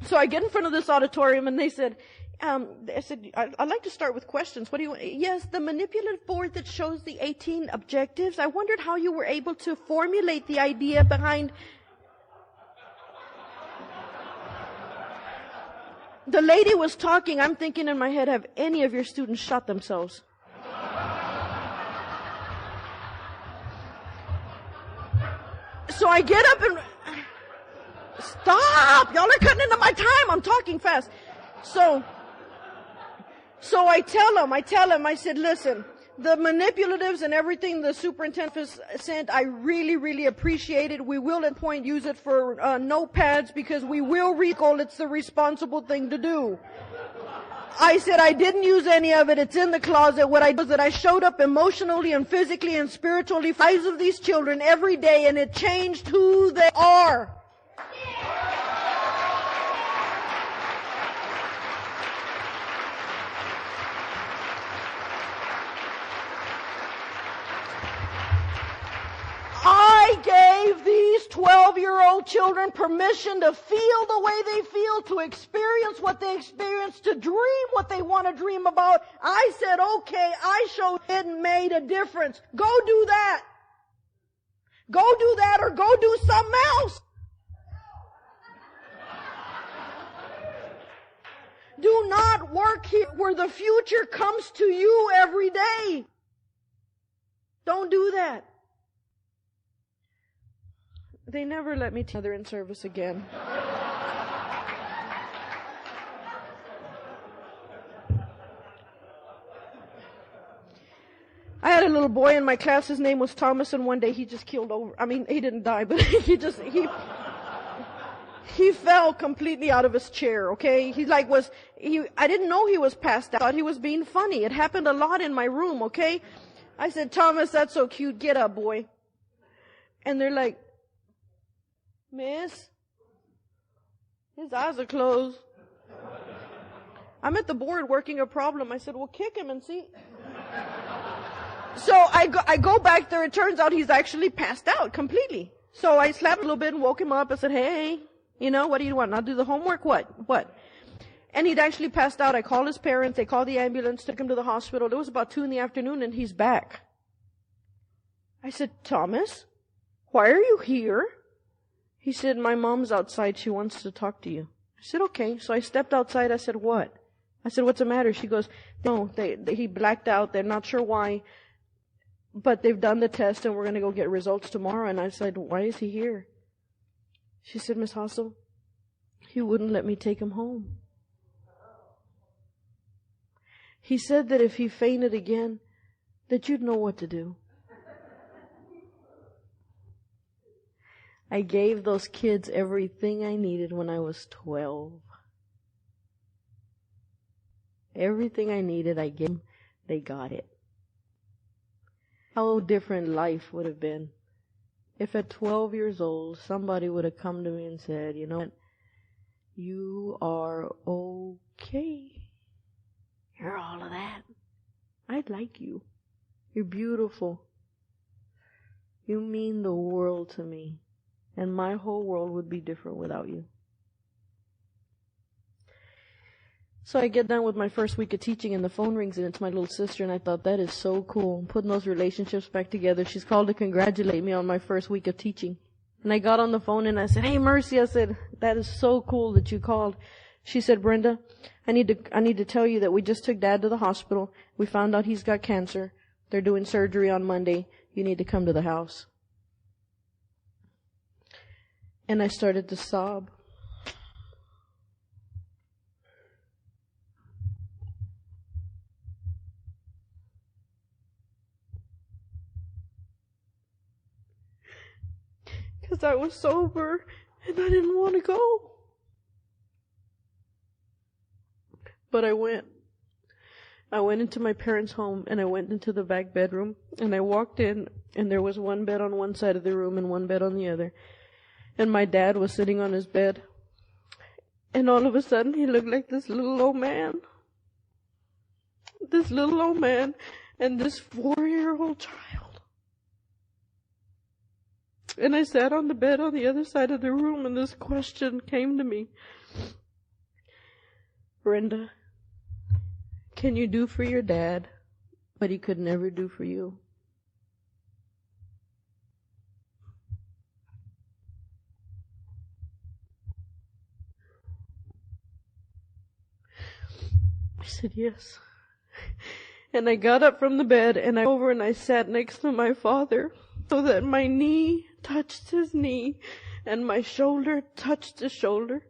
So I get in front of this auditorium, and they said, "I'd like to start with questions. What do you want?" "Yes, the manipulative board that shows the 18 objectives. I wondered how you were able to formulate the idea behind..." The lady was talking. I'm thinking in my head, have any of your students shot themselves? So I get up and... Stop! Y'all are cutting into my time. I'm talking fast. So I tell him, I said, "Listen, the manipulatives and everything the superintendent sent, I really, really appreciate it. We will at point use it for notepads because we will recall. It's the responsible thing to do." I said, "I didn't use any of it. It's in the closet. What I did was that I showed up emotionally and physically and spiritually for the lives of these children every day, and it changed who they are." 12-year-old children permission to feel the way they feel, to experience what they experience, to dream what they want to dream about. I said, okay, I showed it and made a difference. Go do that. Go do that or go do something else. Do not work here where the future comes to you every day. Don't do that. They never let me tether in service again. I had a little boy in my class, his name was Thomas, and one day he just keeled over. I mean, he didn't die, but he fell completely out of his chair, okay? I didn't know he was passed out. I thought he was being funny. It happened a lot in my room, okay? I said, Thomas, that's so cute. Get up, boy. And they're like, Miss, his eyes are closed. I'm at the board working a problem. I said, well, kick him and see. So I go back there. It turns out he's actually passed out completely. So I slapped a little bit and woke him up. I said, hey, what do you want? Not do the homework? What? And he'd actually passed out. I called his parents. They called the ambulance, took him to the hospital. It was about 2 p.m. and he's back. I said, Thomas, why are you here? He said, my mom's outside. She wants to talk to you. I said, okay. So I stepped outside. I said, what? I said, what's the matter? She goes, no, he blacked out. They're not sure why, but they've done the test and we're going to go get results tomorrow. And I said, why is he here? She said, Miss Hassel, he wouldn't let me take him home. He said that if he fainted again, that you'd know what to do. I gave those kids everything I needed when I was 12. Everything I needed, I gave them. They got it. How different life would have been if at 12 years old, somebody would have come to me and said, you know what? You are okay. You're all of that. I'd like you. You're beautiful. You mean the world to me. And my whole world would be different without you. So I get done with my first week of teaching and the phone rings and it's my little sister and I thought that is so cool. Putting those relationships back together. She's called to congratulate me on my first week of teaching. And I got on the phone and I said, hey Mercy, I said, that is so cool that you called. She said, Brenda, I need to tell you that we just took Dad to the hospital. We found out he's got cancer. They're doing surgery on Monday. You need to come to the house. And I started to sob. Because I was sober and I didn't want to go. But I went. I went into my parents' home and I went into the back bedroom and I walked in and there was one bed on one side of the room and one bed on the other. And my dad was sitting on his bed. And all of a sudden he looked like this little old man. This little old man and this 4-year-old child. And I sat on the bed on the other side of the room and this question came to me. Brenda, can you do for your dad what he could never do for you? I said yes. And I got up from the bed and I went over and I sat next to my father so that my knee touched his knee and my shoulder touched his shoulder.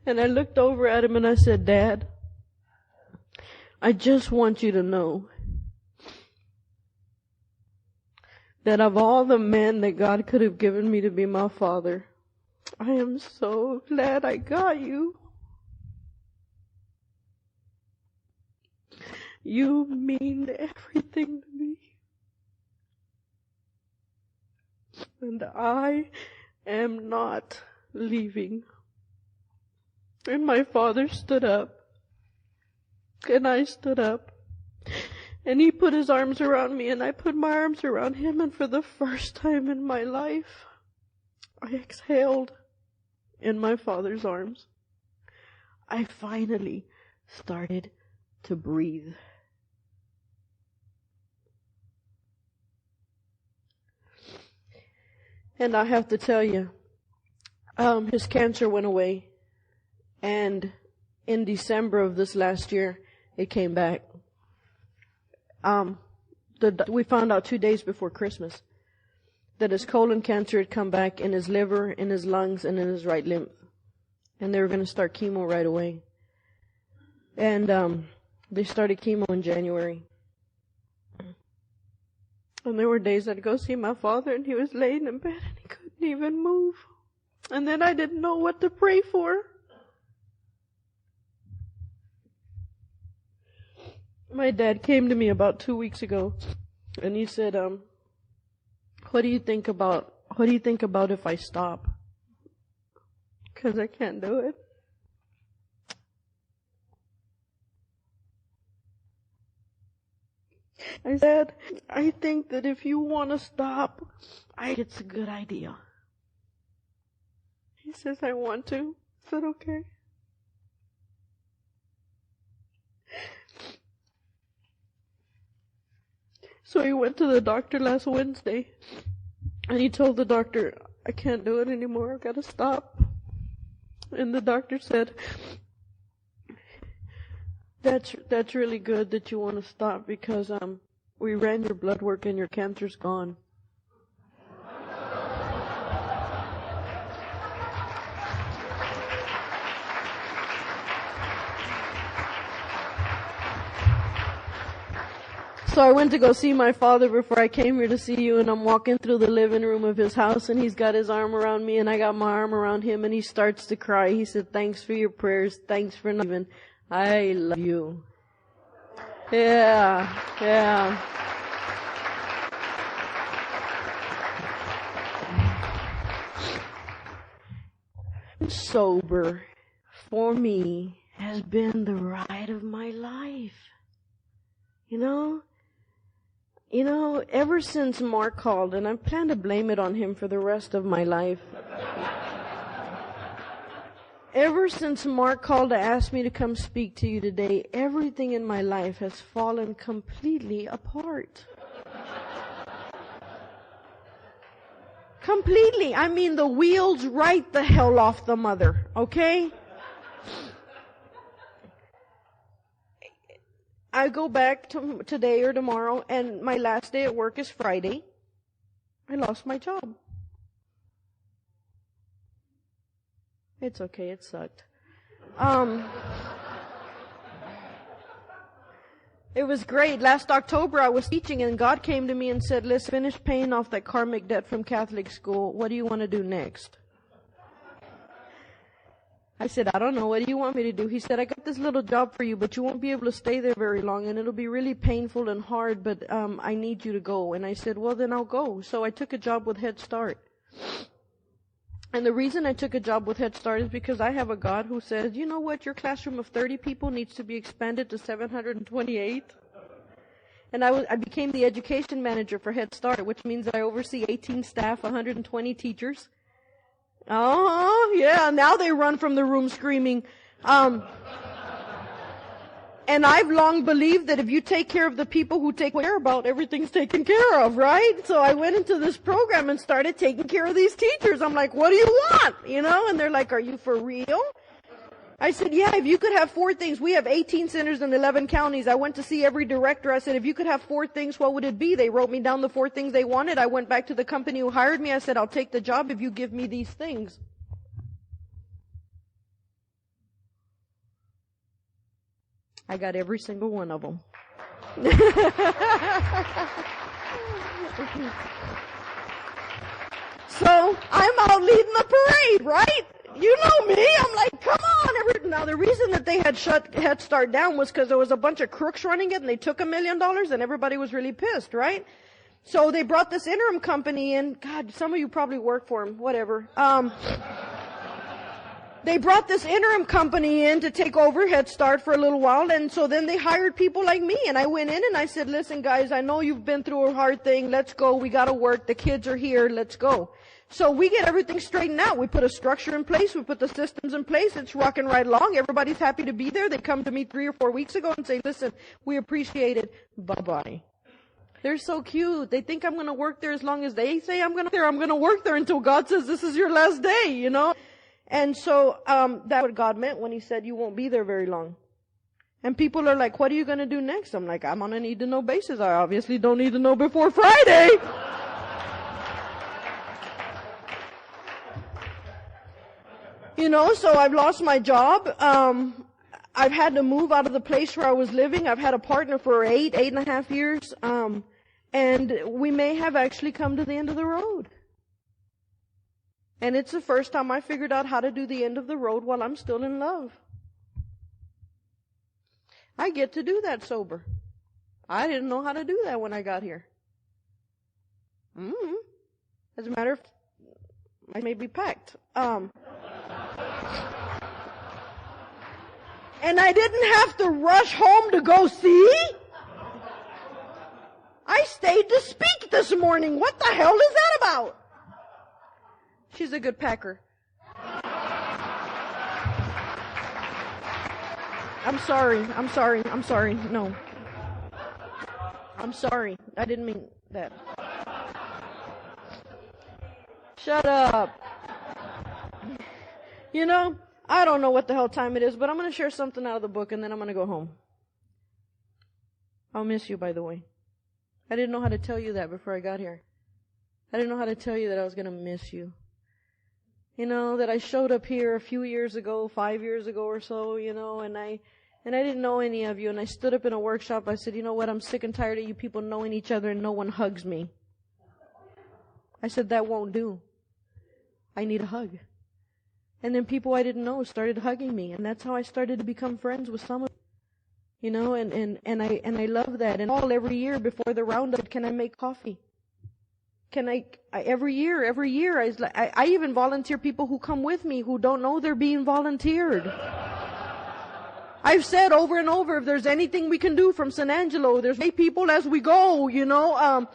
And I looked over at him and I said, Dad, I just want you to know that of all the men that God could have given me to be my father, I am so glad I got you. You mean everything to me. And I am not leaving. And my father stood up. And I stood up. And he put his arms around me and I put my arms around him. And for the first time in my life, I exhaled in my father's arms. I finally started to breathe. And I have to tell you, his cancer went away. And in December of this last year, it came back. We found out 2 days before Christmas that his colon cancer had come back in his liver, in his lungs, and in his right lymph. And they were going to start chemo right away. And they started chemo in January. And there were days I'd go see my father, and he was laying in bed, and he couldn't even move. And then I didn't know what to pray for. My dad came to me about 2 weeks ago, and he said, what do you think about if I stop? 'Cause I can't do it. I said, I think that if you want to stop, it's a good idea. He says, I want to. I said, okay. So he went to the doctor last Wednesday, and he told the doctor, I can't do it anymore, I've got to stop. And the doctor said, that's really good that you want to stop, because we ran your blood work and your cancer's gone. So I went to go see my father before I came here to see you, and I'm walking through the living room of his house, and he's got his arm around me, and I got my arm around him, and he starts to cry. He said, thanks for your prayers. Thanks for not even. I love you. Yeah. Sober, for me, has been the ride of my life. You know, ever since Mark called, and I plan to blame it on him for the rest of my life. Ever since Mark called to ask me to come speak to you today, everything in my life has fallen completely apart. Completely. I mean, the wheels right the hell off the mother, okay? I go back to today or tomorrow, and my last day at work is Friday. I lost my job. It's okay, it sucked. It was great. Last October I was teaching, and God came to me and said, let's finish paying off that karmic debt from Catholic school. What do you want to do next? I said, I don't know. What do you want me to do? He said, I got this little job for you, but you won't be able to stay there very long, and it'll be really painful and hard, but I need you to go. And I said, well, then I'll go. So I took a job with Head Start. And the reason I took a job with Head Start is because I have a God who says, you know what, your classroom of 30 people needs to be expanded to 728. And I became the education manager for Head Start, which means I oversee 18 staff, 120 teachers. Oh, yeah, now they run from the room screaming. And I've long believed that if you take care of the people who take care about, everything's taken care of, right? So I went into this program and started taking care of these teachers. I'm like, what do you want? And they're like, are you for real? I said, yeah, if you could have 4 things. We have 18 centers in 11 counties. I went to see every director. I said, if you could have 4 things, what would it be? They wrote me down the 4 things they wanted. I went back to the company who hired me. I said, I'll take the job if you give me these things. I got every single one of them. So I'm out leading the parade, right? You know me. I'm like, come on. Now, the reason that they had shut Head Start down was because there was a bunch of crooks running it, and they took $1 million, and everybody was really pissed, right? So they brought this interim company in. God, some of you probably work for them. Whatever. They brought this interim company in to take over Head Start for a little while, and so then they hired people like me, and I went in and I said, listen guys, I know you've been through a hard thing, let's go, we gotta work, the kids are here, let's go. So we get everything straightened out. We put a structure in place. We put the systems in place. It's rocking right along. Everybody's happy to be there. They come to me 3 or 4 weeks ago and say, listen, we appreciate it. Bye-bye. They're so cute. They think I'm going to work there as long as they say I'm going to work there until God says this is your last day, you know. And so that's what God meant when he said you won't be there very long. And people are like, what are you going to do next? I'm like, I'm on a need-to-know basis. I obviously don't need to know before Friday. You know, so I've lost my job. I've had to move out of the place where I was living. I've had a partner for 8.5 years. And we may have actually come to the end of the road. And it's the first time I figured out how to do the end of the road while I'm still in love. I get to do that sober. I didn't know how to do that when I got here. As a matter of fact, I may be packed. And I didn't have to rush home to go see. I stayed to speak this morning. What the hell is that about? She's a good packer. I'm sorry. No. I'm sorry. I didn't mean that. Shut up. You know, I don't know what the hell time it is, but I'm going to share something out of the book and then I'm going to go home. I'll miss you, by the way. I didn't know how to tell you that before I got here. I didn't know how to tell you that I was going to miss you. You know, that I showed up here a few years ago, 5 years ago or so, you know, and I didn't know any of you, and I stood up in a workshop. I said, you know what, I'm sick and tired of you people knowing each other and no one hugs me. I said, that won't do. I need a hug. And then people I didn't know started hugging me, and that's how I started to become friends with some of them. You know, and I love that. And every year before the roundup, can I make coffee? Can I every year, I even volunteer people who come with me who don't know they're being volunteered. I've said over and over, if there's anything we can do from San Angelo, there's 8 people as we go, you know.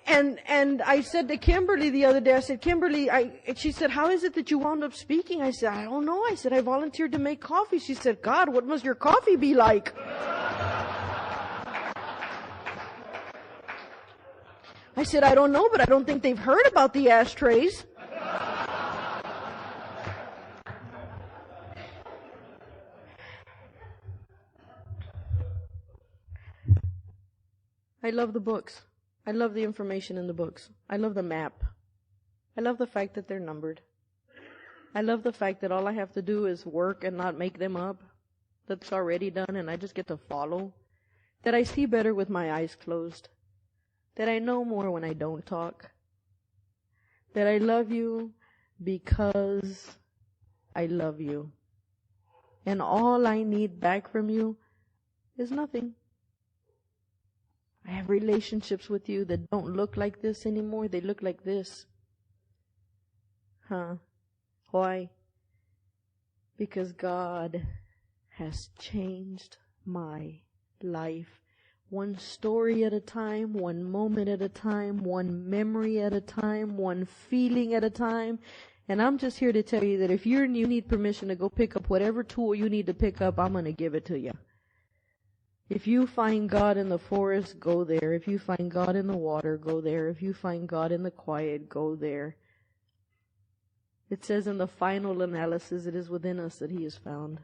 And I said to Kimberly the other day, I said, Kimberly, she said, how is it that you wound up speaking? I said, I don't know. I said, I volunteered to make coffee. She said, God, what must your coffee be like? I said, I don't know, but I don't think they've heard about the ashtrays. I love the books. I love the information in the books. I love the map. I love the fact that they're numbered. I love the fact that all I have to do is work and not make them up. That's already done and I just get to follow. That I see better with my eyes closed. That I know more when I don't talk. That I love you because I love you. And all I need back from you is nothing. I have relationships with you that don't look like this anymore. They look like this. Why? Because God has changed my life. One story at a time, one moment at a time, one memory at a time, one feeling at a time. And I'm just here to tell you that if you need permission to go pick up whatever tool you need to pick up, I'm going to give it to you. If you find God in the forest, go there. If you find God in the water, go there. If you find God in the quiet, go there. It says in the final analysis, it is within us that He is found.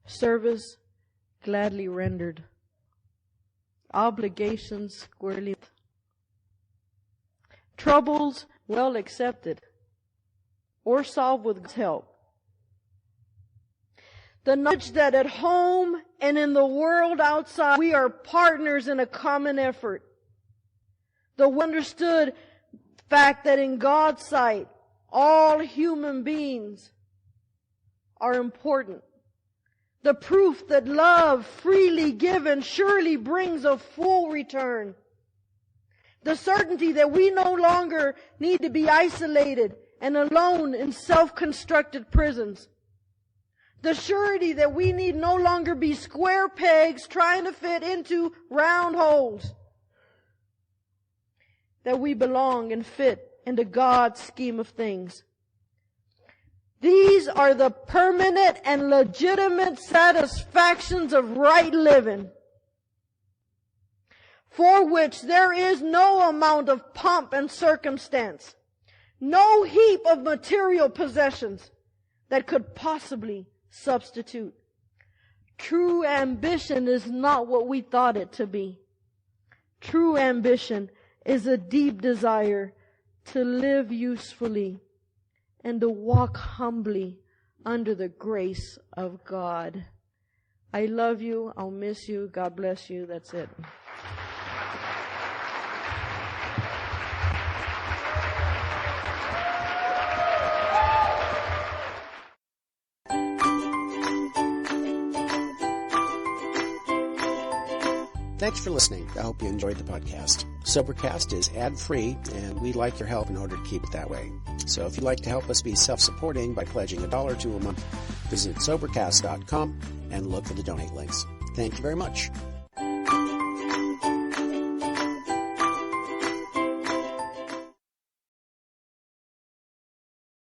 Service gladly rendered. Obligations squarely. Troubles well accepted or solved with God's help. The knowledge that at home and in the world outside, we are partners in a common effort. The understood fact that in God's sight, all human beings are important. The proof that love freely given surely brings a full return. The certainty that we no longer need to be isolated and alone in self-constructed prisons. The surety that we need no longer be square pegs trying to fit into round holes. that we belong and fit into God's scheme of things. These are the permanent and legitimate satisfactions of right living, for which there is no amount of pomp and circumstance, no heap of material possessions that could possibly substitute. True ambition is not what we thought it to be. True ambition is a deep desire to live usefully and to walk humbly under the grace of God. I love you. I'll miss you. God bless you. That's it. Thanks for listening. I hope you enjoyed the podcast. Sobercast is ad-free, and we'd like your help in order to keep it that way. So if you'd like to help us be self-supporting by pledging $1 or $2 a month, visit Sobercast.com and look for the donate links. Thank you very much.